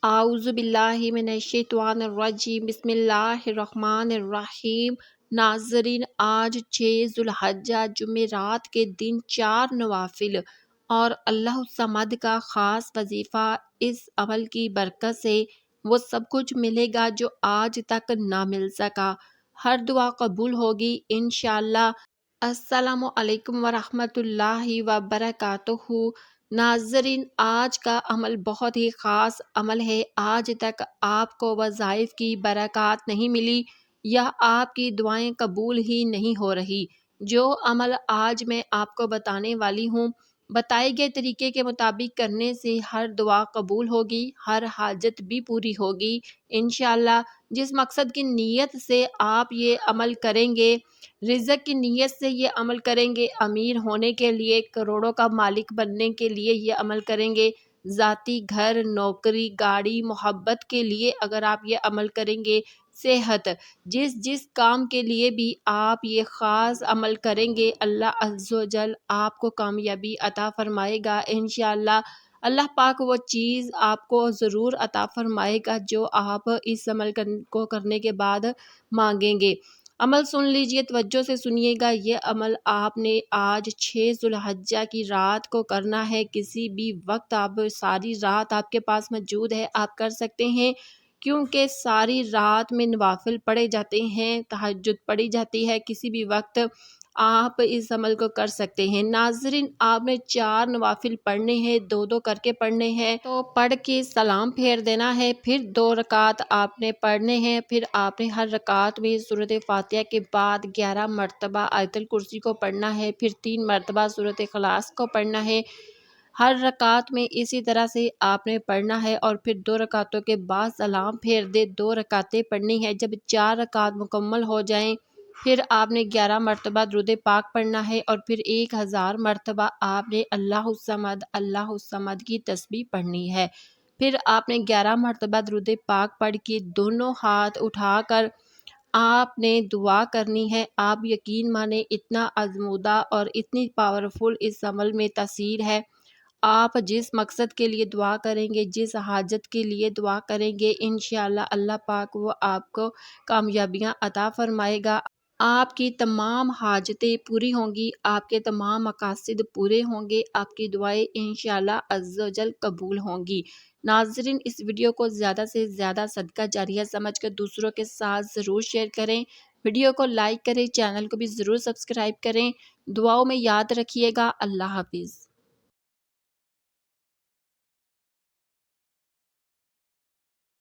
اعوذ باللہ من الشیطان الرجیم بسم اللہ الرحمن الرحیم۔ ناظرین، آج 6 ذوالحجہ جمعرات کے دن 4 نوافل اور اللہ الصمد کا خاص وظیفہ، اس عمل کی برکت سے وہ سب کچھ ملے گا جو آج تک نہ مل سکا۔ ہر دعا قبول ہوگی انشاءاللہ۔ السلام علیکم ورحمۃ اللہ وبرکاتہ۔ ناظرین، آج کا عمل بہت ہی خاص عمل ہے۔ آج تک آپ کو وظائف کی برکات نہیں ملی یا آپ کی دعائیں قبول ہی نہیں ہو رہی۔ جو عمل آج میں آپ کو بتانے والی ہوں، بتائے گئے طریقے کے مطابق کرنے سے ہر دعا قبول ہوگی، ہر حاجت بھی پوری ہوگی انشاءاللہ۔ جس مقصد کی نیت سے آپ یہ عمل کریں گے، رزق کی نیت سے یہ عمل کریں گے، امیر ہونے کے لیے، کروڑوں کا مالک بننے کے لیے یہ عمل کریں گے، ذاتی گھر، نوکری، گاڑی، محبت کے لیے اگر آپ یہ عمل کریں گے، صحت، جس کام کے لیے بھی آپ یہ خاص عمل کریں گے، اللہ عز و جل آپ کو کامیابی عطا فرمائے گا انشاءاللہ۔ اللہ پاک وہ چیز آپ کو ضرور عطا فرمائے گا جو آپ اس عمل کو کرنے کے بعد مانگیں گے۔ عمل سن لیجئے، توجہ سے سنیے گا۔ یہ عمل آپ نے آج 6 ذوالحجہ کی رات کو کرنا ہے۔ کسی بھی وقت، آپ ساری رات آپ کے پاس موجود ہے، آپ کر سکتے ہیں، کیونکہ ساری رات میں نوافل پڑھے جاتے ہیں، تہجد پڑھی جاتی ہے۔ کسی بھی وقت آپ اس عمل کو کر سکتے ہیں۔ ناظرین، آپ نے 4 نوافل پڑھنے ہیں، 2 کر کے پڑھنے ہیں، تو پڑھ کے سلام پھیر دینا ہے، پھر 2 رکعت آپ نے پڑھنے ہیں، پھر آپ نے ہر رکعت میں سورۃ فاتحہ کے بعد 11 مرتبہ آیت الکرسی کو پڑھنا ہے، پھر 3 مرتبہ سورۃ اخلاص کو پڑھنا ہے۔ ہر رکعت میں اسی طرح سے آپ نے پڑھنا ہے، اور پھر 2 رکعتوں کے بعد سلام پھیر دے، 2 رکعتیں پڑھنی ہے۔ جب 4 رکعت مکمل ہو جائیں، پھر آپ نے 11 مرتبہ درود پاک پڑھنا ہے، اور پھر 1000 مرتبہ آپ نے اللہ الصمد کی تسبیح پڑھنی ہے۔ پھر آپ نے 11 مرتبہ درود پاک پڑھ کے دونوں ہاتھ اٹھا کر آپ نے دعا کرنی ہے۔ آپ یقین مانیں، اتنا آزمودہ اور اتنی پاورفل اس عمل میں تاثیر ہے۔ آپ جس مقصد کے لیے دعا کریں گے، جس حاجت کے لیے دعا کریں گے، انشاءاللہ اللہ پاک وہ آپ کو کامیابیاں عطا فرمائے گا۔ آپ کی تمام حاجتیں پوری ہوں گی، آپ کے تمام مقاصد پورے ہوں گے، آپ کی دعائیں انشاءاللہ عز و جل قبول ہوں گی۔ ناظرین، اس ویڈیو کو زیادہ سے زیادہ صدقہ جاریہ سمجھ کر دوسروں کے ساتھ ضرور شیئر کریں، ویڈیو کو لائک کریں، چینل کو بھی ضرور سبسکرائب کریں۔ دعاؤں میں یاد رکھیے گا۔ اللہ حافظ۔